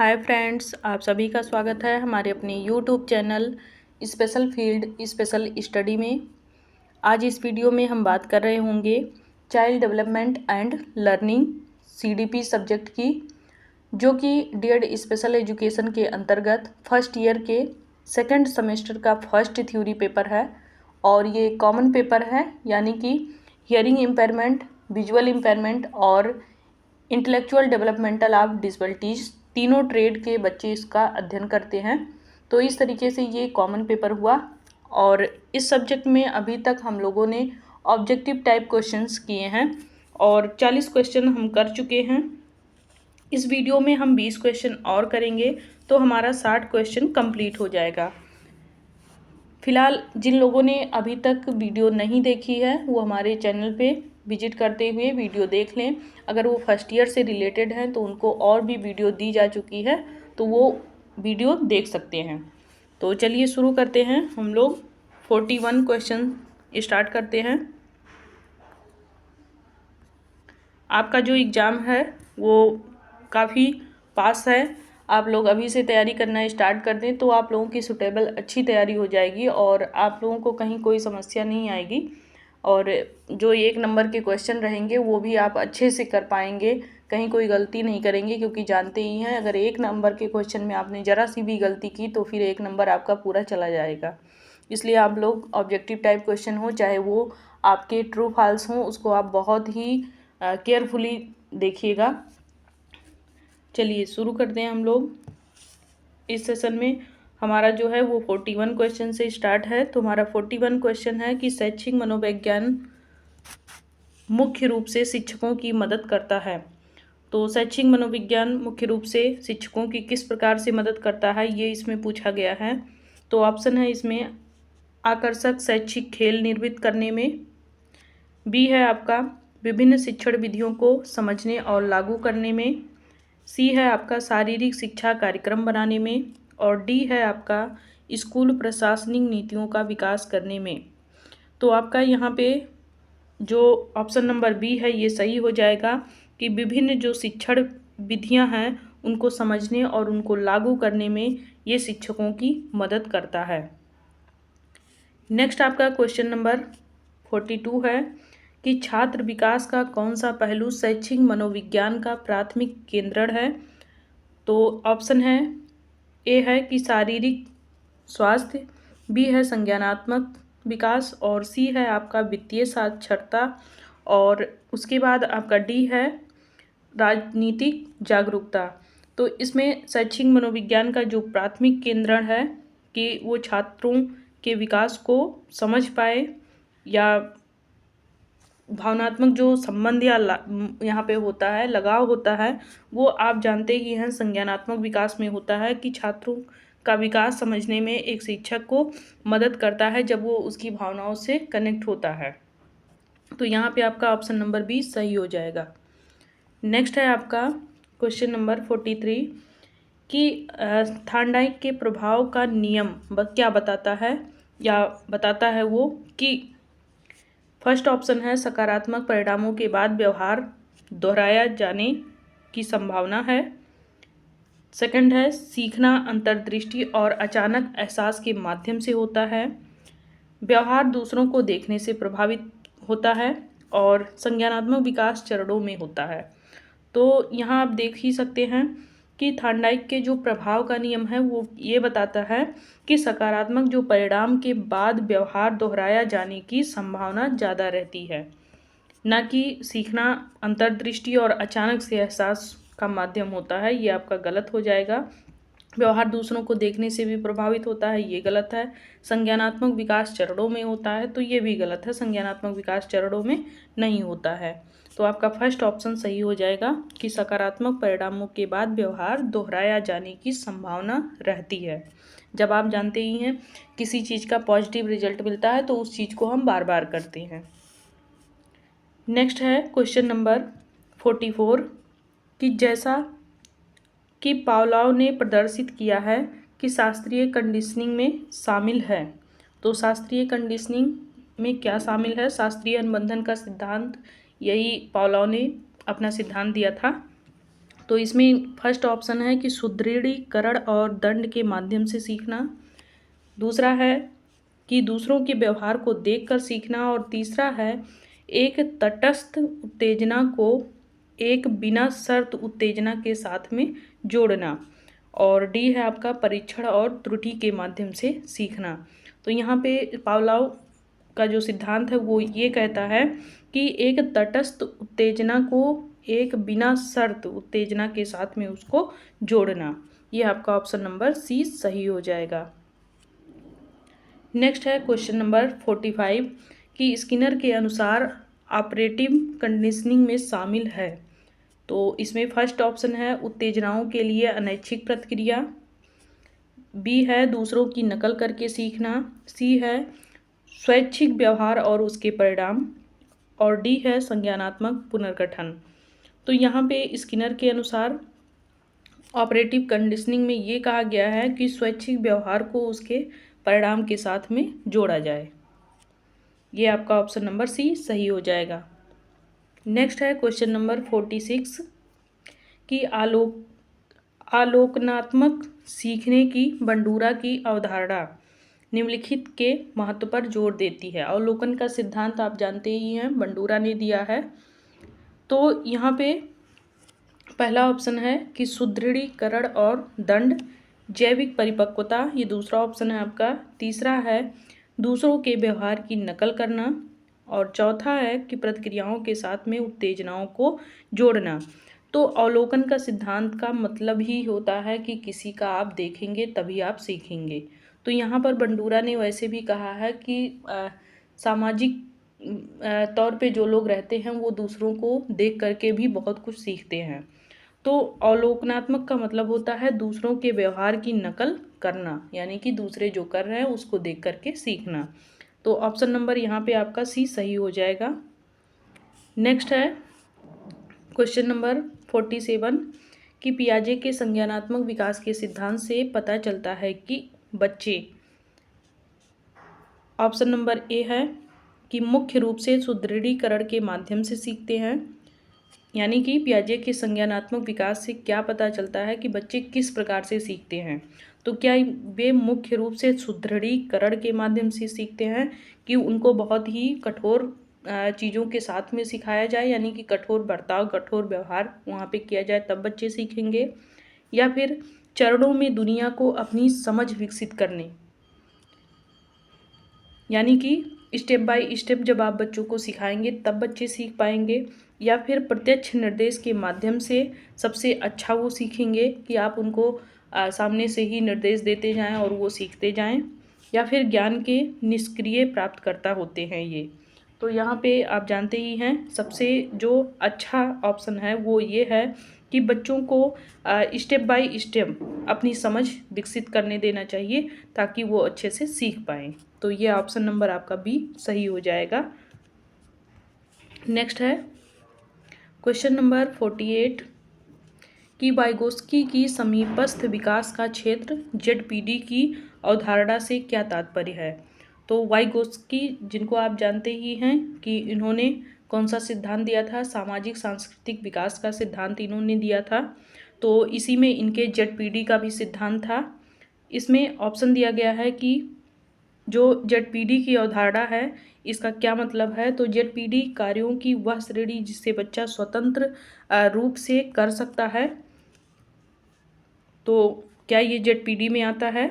Hi friends, आप सभी का स्वागत है हमारे अपने YouTube channel special field special study में। आज इस वीडियो में हम बात कर रहे होंगे child development and learning CDP subject की, जो कि डीएड स्पेशल एजुकेशन के अंतर्गत फर्स्ट ईयर के सेकंड सेमेस्टर का फर्स्ट थ्योरी पेपर है। और ये कॉमन पेपर है, यानी कि हियरिंग इम्पेयरमेंट, विजुअल इम्पेयरमेंट और इंटेलेक्चुअल डेवलपमेंटल ऑफ डिसेबिलिटीज़ तीनों ट्रेड के बच्चे इसका अध्ययन करते हैं। तो इस तरीके से ये कॉमन पेपर हुआ। और इस सब्जेक्ट में अभी तक हम लोगों ने ऑब्जेक्टिव टाइप क्वेश्चंस किए हैं और 40 क्वेश्चन हम कर चुके हैं। इस वीडियो में हम 20 क्वेश्चन और करेंगे तो हमारा 60 क्वेश्चन कंप्लीट हो जाएगा। फिलहाल जिन लोगों ने अभी तक वीडियो नहीं देखी है वो हमारे चैनल पे विजिट करते हुए वीडियो देख लें। अगर वो फर्स्ट ईयर से रिलेटेड हैं तो उनको और भी वीडियो दी जा चुकी है, तो वो वीडियो देख सकते हैं। तो चलिए शुरू करते हैं। हम लोग 41 क्वेश्चन स्टार्ट करते हैं। आपका जो एग्ज़ाम है वो काफ़ी पास है। आप लोग अभी से तैयारी करना स्टार्ट कर दें तो आप लोगों की सुटेबल अच्छी तैयारी हो जाएगी और आप लोगों को कहीं कोई समस्या नहीं आएगी। और जो 1 नंबर के क्वेश्चन रहेंगे वो भी आप अच्छे से कर पाएंगे, कहीं कोई गलती नहीं करेंगे, क्योंकि जानते ही हैं अगर 1 नंबर के क्वेश्चन में आपने ज़रा सी भी गलती की तो फिर 1 नंबर आपका पूरा चला जाएगा। इसलिए आप लोग ऑब्जेक्टिव टाइप क्वेश्चन हो चाहे वो आपके ट्रू फॉल्स हों, उसको आप बहुत ही केयरफुली देखिएगा। चलिए शुरू करते हैं हम लोग। इस सेशन में हमारा जो है वो 41 क्वेश्चन से स्टार्ट है। तो हमारा 41 क्वेश्चन है कि शैक्षिक मनोविज्ञान मुख्य रूप से शिक्षकों की मदद करता है। तो शैक्षिक मनोविज्ञान मुख्य रूप से शिक्षकों की किस प्रकार से मदद करता है, ये इसमें पूछा गया है। तो ऑप्शन है इसमें आकर्षक शैक्षिक खेल निर्मित करने में, बी है आपका विभिन्न शिक्षण विधियों को समझने और लागू करने में, सी है आपका शारीरिक शिक्षा कार्यक्रम बनाने में, और डी है आपका स्कूल प्रशासनिक नीतियों का विकास करने में। तो आपका यहाँ पे जो ऑप्शन नंबर बी है ये सही हो जाएगा कि विभिन्न जो शिक्षण विधियाँ हैं उनको समझने और उनको लागू करने में ये शिक्षकों की मदद करता है। नेक्स्ट आपका क्वेश्चन नंबर 42 है कि छात्र विकास का कौन सा पहलू शैक्षिक मनोविज्ञान का प्राथमिक केंद्रण है। तो ऑप्शन है ए है कि शारीरिक स्वास्थ्य, बी है संज्ञानात्मक विकास, और सी है आपका वित्तीय साक्षरता, और उसके बाद आपका डी है राजनीतिक जागरूकता। तो इसमें शैक्षिक मनोविज्ञान का जो प्राथमिक केंद्रण है कि वो छात्रों के विकास को समझ पाए, या भावनात्मक जो संबंध या यहाँ पे होता है, लगाव होता है, वो आप जानते ही हैं संज्ञानात्मक विकास में होता है कि छात्रों का विकास समझने में एक शिक्षक को मदद करता है जब वो उसकी भावनाओं से कनेक्ट होता है। तो यहाँ पे आपका ऑप्शन नंबर बी सही हो जाएगा। नेक्स्ट है आपका क्वेश्चन नंबर 43 कि थार्नडाइक के प्रभाव का नियम क्या बताता है, या बताता है वो कि फर्स्ट ऑप्शन है सकारात्मक परिणामों के बाद व्यवहार दोहराया जाने की संभावना है, सेकंड है सीखना अंतर्दृष्टि और अचानक एहसास के माध्यम से होता है, व्यवहार दूसरों को देखने से प्रभावित होता है, और संज्ञानात्मक विकास चरणों में होता है। तो यहाँ आप देख ही सकते हैं कि थार्नडाइक के जो प्रभाव का नियम है वो ये बताता है कि सकारात्मक जो परिणाम के बाद व्यवहार दोहराया जाने की संभावना ज़्यादा रहती है, ना कि सीखना अंतर्दृष्टि और अचानक से एहसास का माध्यम होता है। ये आपका गलत हो जाएगा। व्यवहार दूसरों को देखने से भी प्रभावित होता है, ये गलत है। संज्ञानात्मक विकास चरणों में होता है, तो ये भी गलत है, संज्ञानात्मक विकास चरणों में नहीं होता है। तो आपका फर्स्ट ऑप्शन सही हो जाएगा कि सकारात्मक परिणामों के बाद व्यवहार दोहराया जाने की संभावना रहती है। जब आप जानते ही हैं किसी चीज़ का पॉजिटिव रिजल्ट मिलता है तो उस चीज़ को हम बार बार करते हैं। नेक्स्ट है क्वेश्चन नंबर 44 कि जैसा कि पावलोव ने प्रदर्शित किया है कि शास्त्रीय कंडीशनिंग में शामिल है। तो शास्त्रीय कंडीशनिंग में क्या शामिल है? शास्त्रीय अनुबंधन का सिद्धांत, यही पावलोव ने अपना सिद्धांत दिया था। तो इसमें फर्स्ट ऑप्शन है कि सुदृढ़ीकरण और दंड के माध्यम से सीखना, दूसरा है कि दूसरों के व्यवहार को देखकर सीखना, और तीसरा है एक तटस्थ उत्तेजना को एक बिना शर्त उत्तेजना के साथ में जोड़ना, और डी है आपका परीक्षण और त्रुटि के माध्यम से सीखना। तो यहाँ पे पावलोव का जो सिद्धांत है वो ये कहता है कि एक तटस्थ उत्तेजना को एक बिना शर्त उत्तेजना के साथ में उसको जोड़ना। ये आपका ऑप्शन नंबर सी सही हो जाएगा। नेक्स्ट है क्वेश्चन नंबर 45 कि स्किनर के अनुसार ऑपरेटिव कंडीशनिंग में शामिल है। तो इसमें फर्स्ट ऑप्शन है उत्तेजनाओं के लिए अनैच्छिक प्रतिक्रिया, बी है दूसरों की नकल करके सीखना, सी है स्वैच्छिक व्यवहार और उसके परिणाम, और डी है संज्ञानात्मक पुनर्गठन। तो यहाँ पे स्किनर के अनुसार ऑपरेटिव कंडीशनिंग में ये कहा गया है कि स्वैच्छिक व्यवहार को उसके परिणाम के साथ में जोड़ा जाए। ये आपका ऑप्शन नंबर सी सही हो जाएगा। नेक्स्ट है क्वेश्चन नंबर 46 कि आलोकनात्मक सीखने की बंडूरा की अवधारणा निम्नलिखित के महत्व पर जोर देती है। अवलोकन का सिद्धांत आप जानते ही हैं, बंडूरा ने दिया है। तो यहाँ पे पहला ऑप्शन है कि सुदृढ़ीकरण और दंड, जैविक परिपक्वता, ये दूसरा ऑप्शन है आपका, तीसरा है दूसरों के व्यवहार की नकल करना, और चौथा है कि प्रतिक्रियाओं के साथ में उत्तेजनाओं को जोड़ना। तो अवलोकन का सिद्धांत का मतलब ही होता है कि किसी का आप देखेंगे तभी आप सीखेंगे। तो यहाँ पर बंडूरा ने वैसे भी कहा है कि सामाजिक तौर पे जो लोग रहते हैं वो दूसरों को देख करके भी बहुत कुछ सीखते हैं। तो अवलोकनात्मक का मतलब होता है दूसरों के व्यवहार की नकल करना, यानी कि दूसरे जो कर रहे हैं उसको देख करके सीखना। तो ऑप्शन नंबर यहाँ पे आपका सी सही हो जाएगा। नेक्स्ट है क्वेश्चन नंबर 47 कि पियाजे के संज्ञानात्मक विकास के सिद्धांत से पता चलता है कि बच्चे, ऑप्शन नंबर ए है कि मुख्य रूप से सुदृढ़ीकरण के माध्यम से सीखते हैं, यानी कि पियाजे के संज्ञानात्मक विकास से क्या पता चलता है कि बच्चे किस प्रकार से सीखते हैं। तो क्या वे मुख्य रूप से सुदृढ़ीकरण के माध्यम से सीखते हैं कि उनको बहुत ही कठोर चीज़ों के साथ में सिखाया जाए, यानी कि कठोर बर्ताव कठोर व्यवहार वहाँ पे किया जाए तब बच्चे सीखेंगे, या फिर चरणों में दुनिया को अपनी समझ विकसित करने, यानी कि स्टेप बाय स्टेप जब आप बच्चों को सिखाएंगे तब बच्चे सीख पाएंगे, या फिर प्रत्यक्ष निर्देश के माध्यम से सबसे अच्छा वो सीखेंगे कि आप उनको सामने से ही निर्देश देते जाएं और वो सीखते जाएं, या फिर ज्ञान के निष्क्रिय प्राप्तकर्ता होते हैं ये। तो यहाँ पे आप जानते ही हैं सबसे जो अच्छा ऑप्शन है वो ये है कि बच्चों को स्टेप बाय स्टेप अपनी समझ विकसित करने देना चाहिए ताकि वो अच्छे से सीख पाएँ। तो ये ऑप्शन नंबर आपका बी सही हो जाएगा। नेक्स्ट है क्वेश्चन नंबर 48 कि वाइगोस्की की समीपस्थ विकास का क्षेत्र जेडपीडी की अवधारणा से क्या तात्पर्य है। तो वाइगोस्की, जिनको आप जानते ही हैं कि इन्होंने कौन सा सिद्धांत दिया था, सामाजिक सांस्कृतिक विकास का सिद्धांत इन्होंने दिया था। तो इसी में इनके जेडपीडी का भी सिद्धांत था। इसमें ऑप्शन दिया गया है कि जो जेडपीडी की अवधारणा है इसका क्या मतलब है। तो जेडपीडी कार्यों की वह श्रेणी जिससे बच्चा स्वतंत्र रूप से कर सकता है। तो क्या ये जेडपीडी में आता है,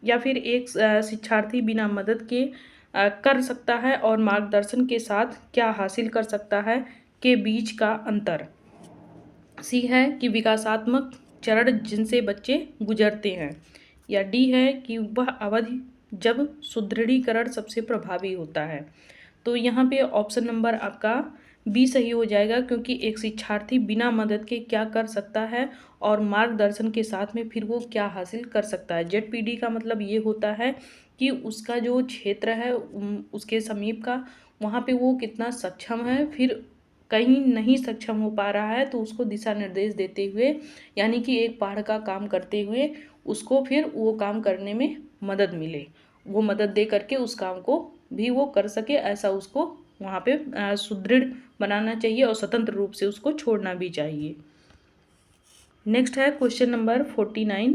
या फिर एक शिक्षार्थी बिना मदद के कर सकता है और मार्गदर्शन के साथ क्या हासिल कर सकता है के बीच का अंतर। सी है कि विकासात्मक चरण जिनसे बच्चे गुजरते हैं, या डी है कि वह अवधि जब सुदृढ़ीकरण सबसे प्रभावी होता है। तो यहाँ पे ऑप्शन नंबर आपका बी सही हो जाएगा, क्योंकि एक शिक्षार्थी बिना मदद के क्या कर सकता है और मार्गदर्शन के साथ में फिर वो क्या हासिल कर सकता है। जेडपीडी का मतलब ये होता है कि उसका जो क्षेत्र है उसके समीप का, वहाँ पे वो कितना सक्षम है, फिर कहीं नहीं सक्षम हो पा रहा है तो उसको दिशा निर्देश देते हुए, यानी कि एक पाढ़ का काम करते हुए उसको फिर वो काम करने में मदद मिले, वो मदद दे करके उस काम को भी वो कर सके, ऐसा उसको वहाँ पे सुदृढ़ बनाना चाहिए और स्वतंत्र रूप से उसको छोड़ना भी चाहिए। नेक्स्ट है क्वेश्चन नंबर 49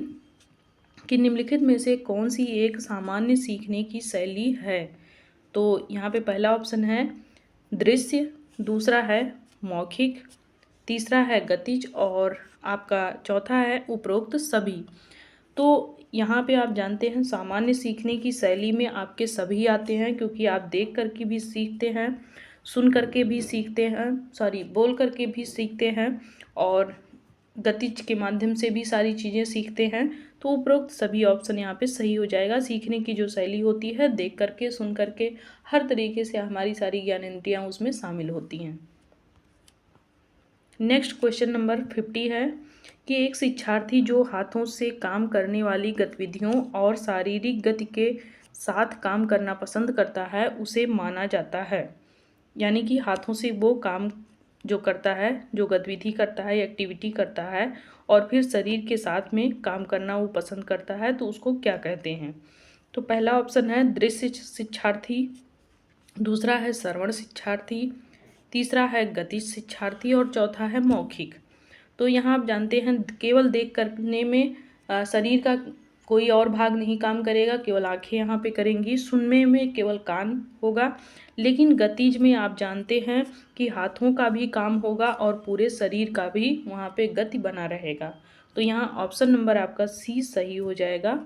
कि निम्नलिखित में से कौन सी एक सामान्य सीखने की शैली है। तो यहाँ पे पहला ऑप्शन है दृश्य, दूसरा है मौखिक, तीसरा है गतिज और आपका चौथा है उपरोक्त सभी। तो यहाँ पे आप जानते हैं सामान्य सीखने की शैली में आपके सभी आते हैं, क्योंकि आप देख करके भी सीखते हैं, सुन करके भी सीखते हैं, बोल करके भी सीखते हैं और गतिज के माध्यम से भी सारी चीज़ें सीखते हैं। तो उपरोक्त सभी ऑप्शन यहाँ पे सही हो जाएगा। सीखने की जो शैली होती है देख करके, सुन करके, हर तरीके से हमारी सारी ज्ञानेंद्रियाँ उसमें शामिल होती हैं। नेक्स्ट क्वेश्चन नंबर 50 है कि एक शिक्षार्थी जो हाथों से काम करने वाली गतिविधियों और शारीरिक गति के साथ काम करना पसंद करता है उसे माना जाता है। यानी कि हाथों से वो काम जो करता है, जो गतिविधि करता है, एक्टिविटी करता है और फिर शरीर के साथ में काम करना वो पसंद करता है, तो उसको क्या कहते हैं। तो पहला ऑप्शन है दृश्य शिक्षार्थी, दूसरा है श्रवण शिक्षार्थी, तीसरा है गति शिक्षार्थी और चौथा है मौखिक। तो यहाँ आप जानते हैं केवल देख करने में शरीर का कोई और भाग नहीं काम करेगा, केवल आंखें यहाँ पे करेंगी। सुनने में केवल कान होगा, लेकिन गतिज में आप जानते हैं कि हाथों का भी काम होगा और पूरे शरीर का भी वहाँ पे गति बना रहेगा। तो यहाँ ऑप्शन नंबर आपका सी सही हो जाएगा।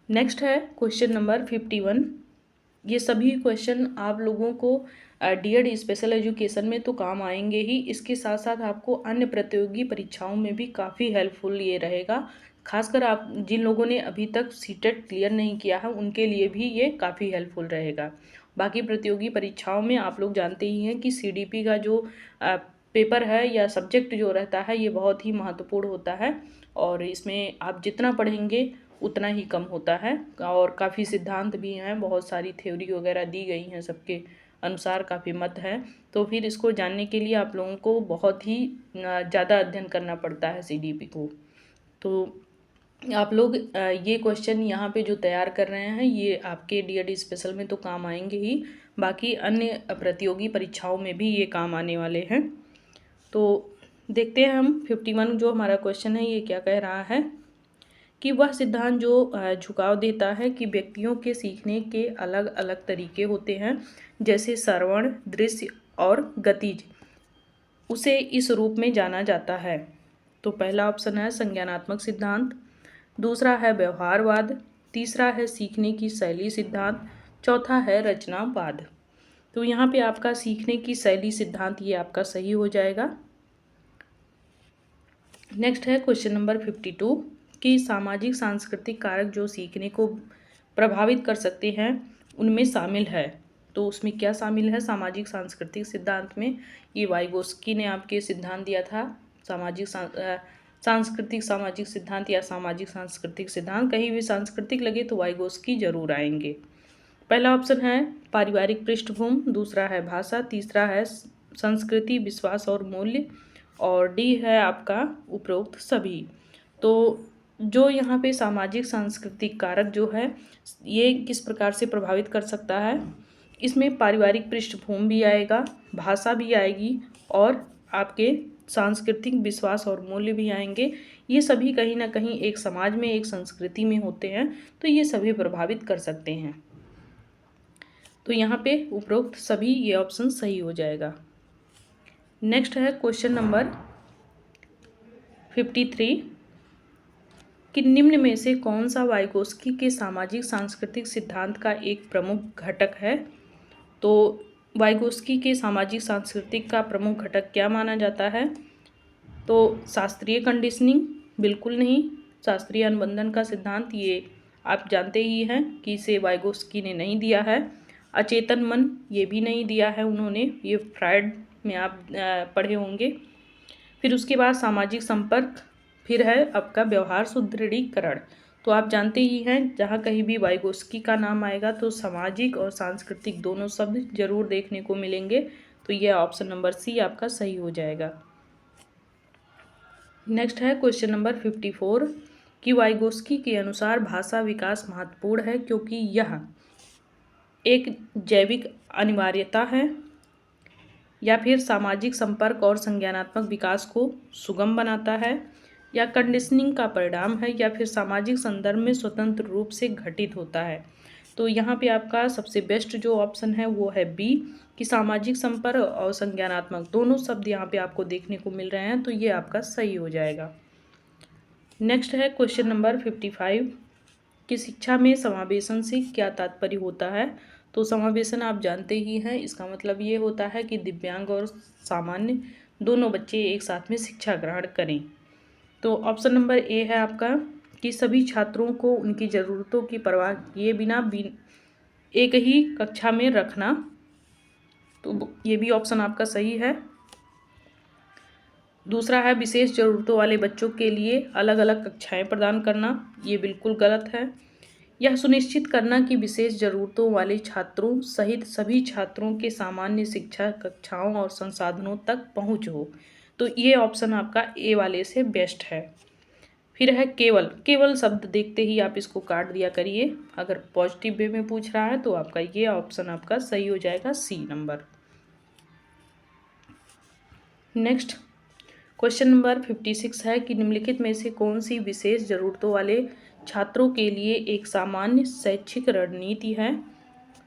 नेक्स्ट है क्वेश्चन नंबर 51। ये सभी क्वेश्चन आप लोगों को डीएड स्पेशल एजुकेशन में तो काम आएंगे ही, इसके साथ साथ आपको अन्य प्रतियोगी परीक्षाओं में भी काफ़ी हेल्पफुल ये रहेगा। खासकर आप जिन लोगों ने अभी तक सीटेट क्लियर नहीं किया है उनके लिए भी ये काफ़ी हेल्पफुल रहेगा। बाकी प्रतियोगी परीक्षाओं में आप लोग जानते ही हैं कि सीडीपी का जो पेपर है या सब्जेक्ट जो रहता है ये बहुत ही महत्वपूर्ण होता है और इसमें आप जितना पढ़ेंगे उतना ही कम होता है और काफ़ी सिद्धांत भी हैं, बहुत सारी थ्योरी वगैरह दी गई हैं, सबके अनुसार काफ़ी मत है। तो फिर इसको जानने के लिए आप लोगों को बहुत ही ज़्यादा अध्ययन करना पड़ता है सीडीपी को। तो आप लोग ये क्वेश्चन यहाँ पे जो तैयार कर रहे हैं ये आपके डीएड स्पेशल में तो काम आएंगे ही, बाकी अन्य प्रतियोगी परीक्षाओं में भी ये काम आने वाले हैं। तो देखते हैं हम 51 जो हमारा क्वेश्चन है ये क्या कह रहा है कि वह सिद्धांत जो झुकाव देता है कि व्यक्तियों के सीखने के अलग अलग तरीके होते हैं, जैसे श्रवण, दृश्य और गतिज, उसे इस रूप में जाना जाता है। तो पहला ऑप्शन है संज्ञानात्मक सिद्धांत, दूसरा है व्यवहारवाद, तीसरा है सीखने की शैली सिद्धांत, चौथा है रचनावाद। तो यहाँ पे आपका सीखने की शैली सिद्धांत ये आपका सही हो जाएगा। नेक्स्ट है क्वेश्चन नंबर 52 कि सामाजिक सांस्कृतिक कारक जो सीखने को प्रभावित कर सकते हैं उनमें शामिल है। तो उसमें क्या शामिल है सामाजिक सांस्कृतिक सिद्धांत में, ये वाइगोस्की ने आपके सिद्धांत दिया था सांस्कृतिक सामाजिक सिद्धांत या सामाजिक सांस्कृतिक सिद्धांत, कहीं भी सांस्कृतिक लगे तो वाइगोस्की जरूर आएंगे। पहला ऑप्शन है पारिवारिक पृष्ठभूमि, दूसरा है भाषा, तीसरा है संस्कृति, विश्वास और मूल्य और डी है आपका उपरोक्त सभी। तो जो यहाँ पे सामाजिक सांस्कृतिक कारक जो है ये किस प्रकार से प्रभावित कर सकता है, इसमें पारिवारिक पृष्ठभूमि भी आएगा, भाषा भी आएगी और आपके सांस्कृतिक विश्वास और मूल्य भी आएंगे। ये सभी कहीं ना कहीं एक समाज में, एक संस्कृति में होते हैं, तो ये सभी प्रभावित कर सकते हैं। तो यहाँ पे उपरोक्त सभी ये ऑप्शन सही हो जाएगा। नेक्स्ट है क्वेश्चन नंबर 53 कि निम्न में से कौन सा वाइगोस्की के सामाजिक सांस्कृतिक सिद्धांत का एक प्रमुख घटक है। तो वाइगोस्की के सामाजिक सांस्कृतिक का प्रमुख घटक क्या माना जाता है। तो शास्त्रीय कंडीशनिंग बिल्कुल नहीं, शास्त्रीय अनुबंधन का सिद्धांत ये आप जानते ही हैं कि इसे वाइगोस्की ने नहीं दिया है। अचेतन मन ये भी नहीं दिया है उन्होंने, ये फ्रायड में आप पढ़े होंगे। फिर उसके बाद सामाजिक संपर्क, फिर है आपका व्यवहार सुदृढ़ीकरण। तो आप जानते ही हैं जहाँ कहीं भी वाइगोस्की का नाम आएगा तो सामाजिक और सांस्कृतिक दोनों शब्द जरूर देखने को मिलेंगे। तो यह ऑप्शन नंबर सी आपका सही हो जाएगा। नेक्स्ट है क्वेश्चन नंबर 54 कि वाइगोस्की के अनुसार भाषा विकास महत्वपूर्ण है क्योंकि यह एक जैविक अनिवार्यता है, या फिर सामाजिक संपर्क और संज्ञानात्मक विकास को सुगम बनाता है, या कंडीशनिंग का परिणाम है, या फिर सामाजिक संदर्भ में स्वतंत्र रूप से घटित होता है। तो यहाँ पे आपका सबसे बेस्ट जो ऑप्शन है वो है बी, कि सामाजिक संपर्क और संज्ञानात्मक दोनों शब्द यहाँ पे आपको देखने को मिल रहे हैं, तो ये आपका सही हो जाएगा। नेक्स्ट है क्वेश्चन नंबर 55 कि शिक्षा में समावेशन से क्या तात्पर्य होता है। तो समावेशन आप जानते ही हैं, इसका मतलब ये होता है कि दिव्यांग और सामान्य दोनों बच्चे एक साथ में शिक्षा ग्रहण करें। तो ऑप्शन नंबर ए है आपका कि सभी छात्रों को उनकी ज़रूरतों की परवाह किए बिना एक ही कक्षा में रखना। तो ये भी ऑप्शन आपका सही है। दूसरा है विशेष ज़रूरतों वाले बच्चों के लिए अलग अलग कक्षाएं प्रदान करना, ये बिल्कुल गलत है। यह सुनिश्चित करना कि विशेष ज़रूरतों वाले छात्रों सहित सभी छात्रों के सामान्य शिक्षा कक्षाओं और संसाधनों तक पहुंच हो। तो ये ऑप्शन आपका ए वाले से बेस्ट है। फिर है केवल, केवल शब्द देखते ही आप इसको काट दिया करिए। अगर पॉजिटिव वे में पूछ रहा है तो आपका ये ऑप्शन आपका सही हो जाएगा, C number. Next question number 56 है कि निम्नलिखित में से कौन सी विशेष ज़रूरतों वाले छात्रों के लिए एक सामान्य शैक्षिक रणनीति है।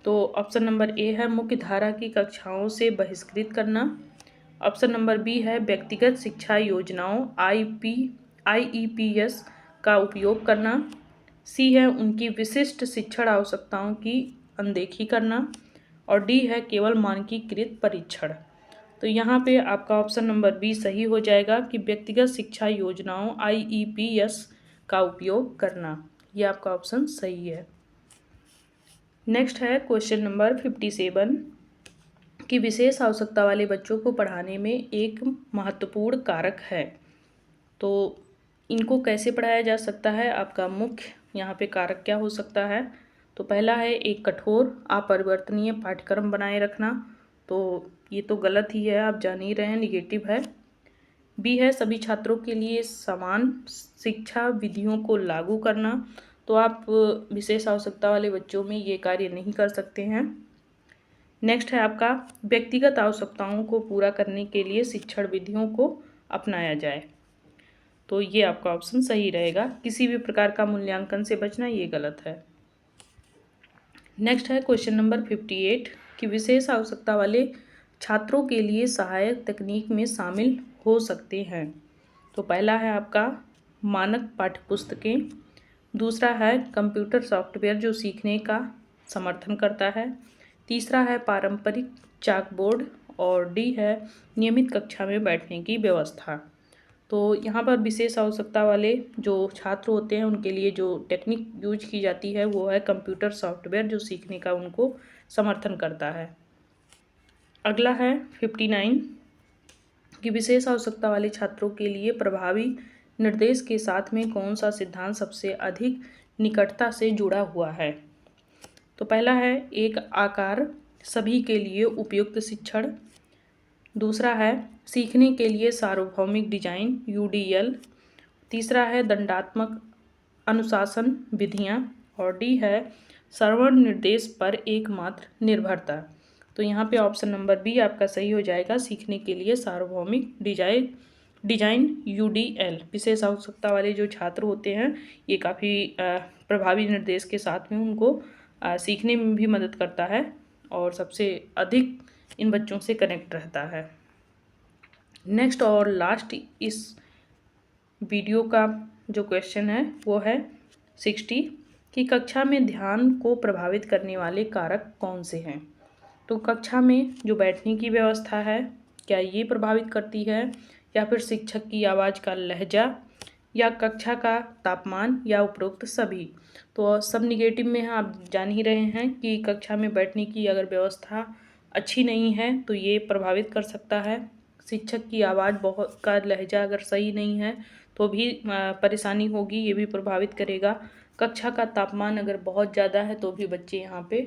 तो ऑप्शन नंबर ए है मुख्य धारा की कक्षाओं से बहिष्कृत करना। ऑप्शन नंबर बी है व्यक्तिगत शिक्षा योजनाओं IEPS का उपयोग करना। सी है उनकी विशिष्ट शिक्षण आवश्यकताओं की अनदेखी करना। और डी है केवल मानकीकृत परीक्षण। तो यहाँ पे आपका ऑप्शन नंबर बी सही हो जाएगा कि व्यक्तिगत शिक्षा योजनाओं IEPS का उपयोग करना, ये आपका ऑप्शन सही है। नेक्स्ट है क्वेश्चन नंबर 57 कि विशेष आवश्यकता वाले बच्चों को पढ़ाने में एक महत्वपूर्ण कारक है। तो इनको कैसे पढ़ाया जा सकता है, आपका मुख्य यहाँ पे कारक क्या हो सकता है। तो पहला है एक कठोर अपरिवर्तनीय पाठ्यक्रम बनाए रखना। तो ये तो गलत ही है, आप जान ही रहे हैं, निगेटिव है। बी है सभी छात्रों के लिए समान शिक्षा विधियों को लागू करना। तो आप विशेष आवश्यकता वाले बच्चों में ये कार्य नहीं कर सकते हैं। नेक्स्ट है आपका व्यक्तिगत आवश्यकताओं को पूरा करने के लिए शिक्षण विधियों को अपनाया जाए। तो ये आपका ऑप्शन सही रहेगा। किसी भी प्रकार का मूल्यांकन से बचना ये गलत है। नेक्स्ट है क्वेश्चन नंबर 58 कि विशेष आवश्यकता वाले छात्रों के लिए सहायक तकनीक में शामिल हो सकते हैं। तो पहला है आपका मानक पाठ्यपुस्तकें। दूसरा है कंप्यूटर सॉफ्टवेयर जो सीखने का समर्थन करता है। तीसरा है पारंपरिक चाकबोर्ड। और डी है नियमित कक्षा में बैठने की व्यवस्था। तो यहाँ पर विशेष आवश्यकता वाले जो छात्र होते हैं उनके लिए जो टेक्निक यूज की जाती है वो है कंप्यूटर सॉफ्टवेयर जो सीखने का उनको समर्थन करता है। अगला है 59 कि विशेष आवश्यकता वाले छात्रों के लिए प्रभावी निर्देश के साथ में कौन सा सिद्धांत सबसे अधिक निकटता से जुड़ा हुआ है। तो पहला है एक आकार सभी के लिए उपयुक्त शिक्षण। दूसरा है सीखने के लिए सार्वभौमिक डिजाइन UDL। तीसरा है दंडात्मक अनुशासन विधियाँ। और डी है श्रवण निर्देश पर एकमात्र निर्भरता। तो यहाँ पे ऑप्शन नंबर बी आपका सही हो जाएगा, सीखने के लिए सार्वभौमिक डिजाइन UDL। विशेष आवश्यकता वाले जो छात्र होते हैं ये काफ़ी प्रभावी निर्देश के साथ में उनको सीखने में भी मदद करता है और सबसे अधिक इन बच्चों से कनेक्ट रहता है। नेक्स्ट और लास्ट इस वीडियो का जो क्वेश्चन है वो है 60 कि कक्षा में ध्यान को प्रभावित करने वाले कारक कौन से हैं। तो कक्षा में जो बैठने की व्यवस्था है क्या ये प्रभावित करती है, या फिर शिक्षक की आवाज़ का लहजा, या कक्षा का तापमान, या उपरोक्त सभी। तो सब निगेटिव में है, आप जान ही रहे हैं कि कक्षा में बैठने की अगर व्यवस्था अच्छी नहीं है तो ये प्रभावित कर सकता है। शिक्षक की आवाज़ बहुत का लहजा अगर सही नहीं है तो भी परेशानी होगी, ये भी प्रभावित करेगा। कक्षा का तापमान अगर बहुत ज़्यादा है तो भी बच्चे यहाँ पे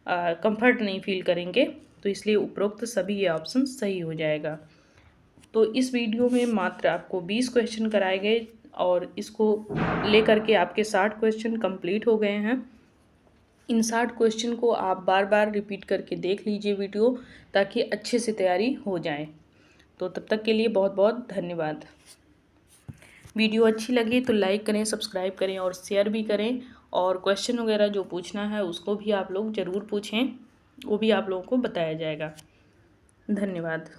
कंफर्ट नहीं फील करेंगे। तो इसलिए उपरोक्त सभी ये ऑप्शन सही हो जाएगा। तो इस वीडियो में मात्र आपको 20 क्वेश्चन कराए गए और इसको लेकर के आपके 60 क्वेश्चन कंप्लीट हो गए हैं। इन 60 क्वेश्चन को आप बार बार रिपीट करके देख लीजिए वीडियो, ताकि अच्छे से तैयारी हो जाए। तो तब तक के लिए बहुत बहुत धन्यवाद। वीडियो अच्छी लगी तो लाइक करें, सब्सक्राइब करें और शेयर भी करें। और क्वेश्चन वगैरह जो पूछना है उसको भी आप लोग ज़रूर पूछें, वो भी आप लोगों को बताया जाएगा। धन्यवाद।